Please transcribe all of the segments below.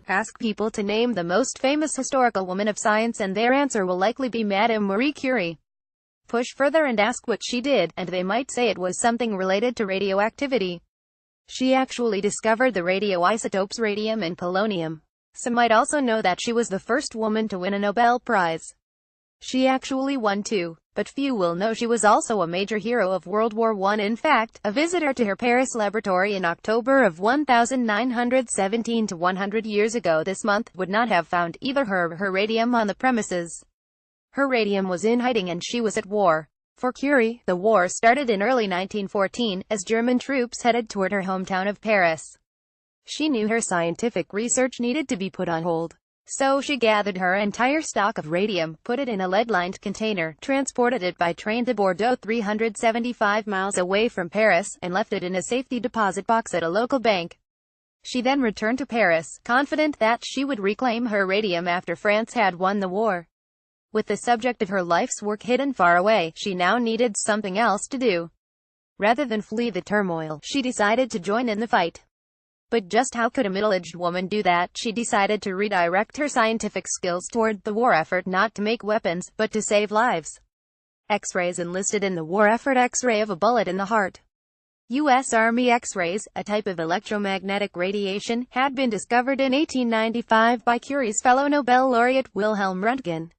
Ask people to name the most famous historical woman of science and their answer will likely be Madame Marie Curie. Push further and ask what she did, and they might say it was something related to radioactivity. She actually discovered the radioisotopes radium and polonium. Some might also know that she was the first woman to win a Nobel Prize. She actually won two, but few will know she was also a major hero of World War I. In fact, a visitor to her Paris laboratory in October of 1917 to 100 years ago this month would not have found either her or her radium on the premises. Her radium was in hiding and she was at war. For Curie, the war started in early 1914, as German troops headed toward her hometown of Paris. She knew her scientific research needed to be put on hold. So she gathered her entire stock of radium, put it in a lead-lined container, transported it by train to Bordeaux 375 miles away from Paris, and left it in a safety deposit box at a local bank. She then returned to Paris, confident that she would reclaim her radium after France had won the war. With the subject of her life's work hidden far away, she now needed something else to do. Rather than flee the turmoil, she decided to join in the fight. But just how could a middle-aged woman do that? She decided to redirect her scientific skills toward the war effort, not to make weapons, but to save lives. X-rays enlisted in the war effort. X-ray of a bullet in the heart. U.S. Army X-rays, a type of electromagnetic radiation, had been discovered in 1895 by Curie's fellow Nobel laureate Wilhelm Röntgen.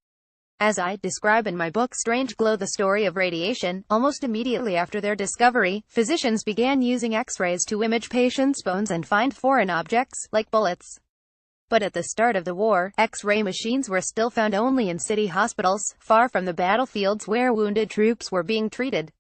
As I describe in my book Strange Glow, the story of radiation, almost immediately after their discovery, physicians began using X-rays to image patients' bones and find foreign objects, like bullets. But at the start of the war, X-ray machines were still found only in city hospitals, far from the battlefields where wounded troops were being treated.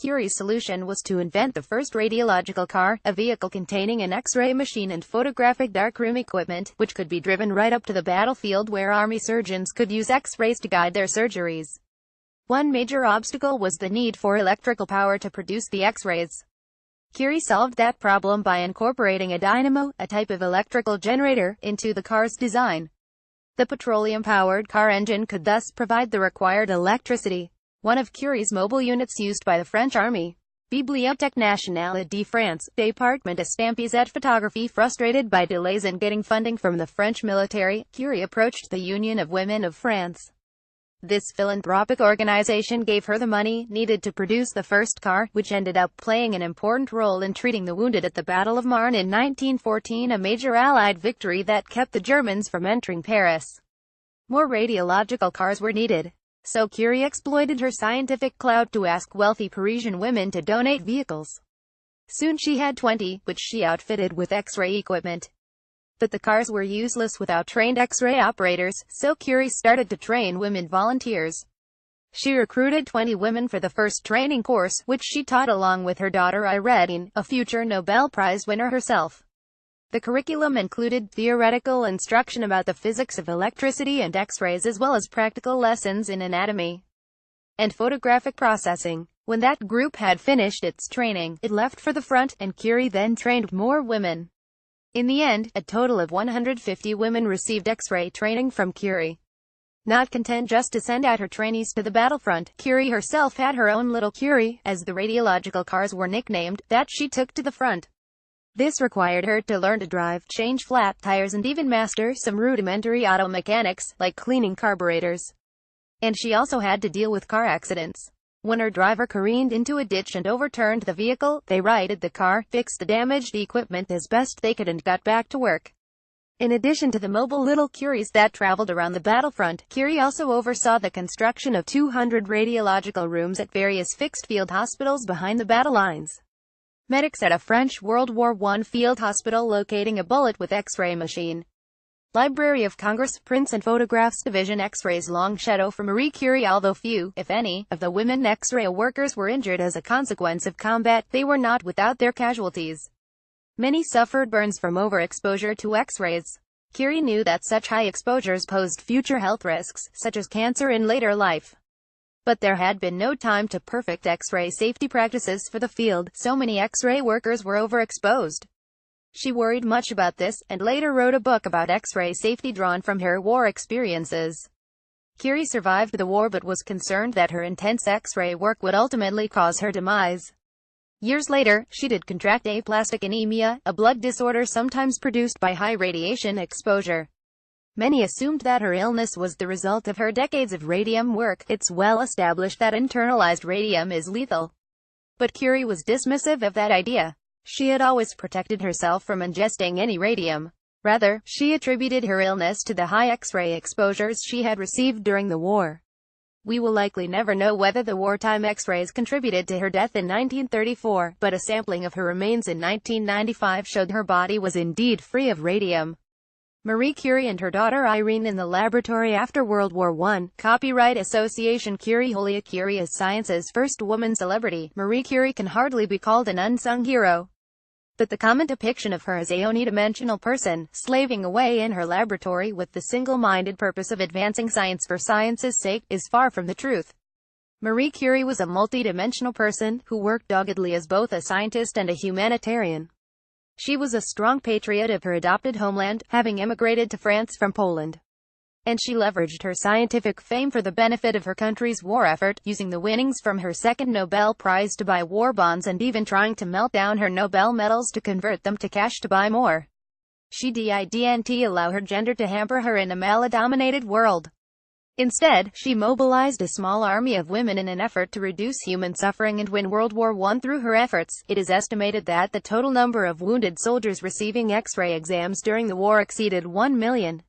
Curie's solution was to invent the first radiological car, a vehicle containing an X-ray machine and photographic darkroom equipment, which could be driven right up to the battlefield where army surgeons could use X-rays to guide their surgeries. One major obstacle was the need for electrical power to produce the X-rays. Curie solved that problem by incorporating a dynamo, a type of electrical generator, into the car's design. The petroleum-powered car engine could thus provide the required electricity. One of Curie's mobile units used by the French Army. Bibliothèque Nationale de France, Département Estampes et Photographie. Frustrated by delays in getting funding from the French military, Curie approached the Union of Women of France. This philanthropic organization gave her the money needed to produce the first car, which ended up playing an important role in treating the wounded at the Battle of Marne in 1914, a major Allied victory that kept the Germans from entering Paris. More radiological cars were needed. So Curie exploited her scientific clout to ask wealthy Parisian women to donate vehicles. Soon she had 20, which she outfitted with X-ray equipment. But the cars were useless without trained X-ray operators, so Curie started to train women volunteers. She recruited 20 women for the first training course, which she taught along with her daughter Irene, a future Nobel Prize winner herself. The curriculum included theoretical instruction about the physics of electricity and X-rays, as well as practical lessons in anatomy and photographic processing. When that group had finished its training, it left for the front, and Curie then trained more women. In the end, a total of 150 women received X-ray training from Curie. Not content just to send out her trainees to the battlefront, Curie herself had her own little Curie, as the radiological cars were nicknamed, that she took to the front. This required her to learn to drive, change flat tires, and even master some rudimentary auto mechanics, like cleaning carburetors. And she also had to deal with car accidents. When her driver careened into a ditch and overturned the vehicle, they righted the car, fixed the damaged equipment as best they could, and got back to work. In addition to the mobile little Curies that traveled around the battlefront, Curie also oversaw the construction of 200 radiological rooms at various fixed-field hospitals behind the battle lines. Medics at a French World War I field hospital locating a bullet with X-ray machine. Library of Congress, Prints and Photographs Division. X-rays. Long shadow for Marie Curie. Although few, if any, of the women X-ray workers were injured as a consequence of combat, they were not without their casualties. Many suffered burns from overexposure to X-rays. Curie knew that such high exposures posed future health risks, such as cancer in later life. But there had been no time to perfect X-ray safety practices for the field. So many X-ray workers were overexposed. She worried much about this, and later wrote a book about X-ray safety drawn from her war experiences. Curie survived the war but was concerned that her intense X-ray work would ultimately cause her demise. Years later, she did contract aplastic anemia, a blood disorder sometimes produced by high radiation exposure. Many assumed that her illness was the result of her decades of radium work. It's well established that internalized radium is lethal. But Curie was dismissive of that idea. She had always protected herself from ingesting any radium. Rather, she attributed her illness to the high X-ray exposures she had received during the war. We will likely never know whether the wartime X-rays contributed to her death in 1934, but a sampling of her remains in 1995 showed her body was indeed free of radium. Marie Curie and her daughter Irene in the laboratory after World War I. Copyright Association Curie Julia Curie is science's first woman celebrity. Marie Curie can hardly be called an unsung hero. But the common depiction of her as a unidimensional person, slaving away in her laboratory with the single-minded purpose of advancing science for science's sake, is far from the truth. Marie Curie was a multi-dimensional person, who worked doggedly as both a scientist and a humanitarian. She was a strong patriot of her adopted homeland, having emigrated to France from Poland. And she leveraged her scientific fame for the benefit of her country's war effort, using the winnings from her second Nobel Prize to buy war bonds and even trying to melt down her Nobel medals to convert them to cash to buy more. She didn't allow her gender to hamper her in a male-dominated world. Instead, she mobilized a small army of women in an effort to reduce human suffering and win World War I through her efforts. It is estimated that the total number of wounded soldiers receiving X-ray exams during the war exceeded 1 million.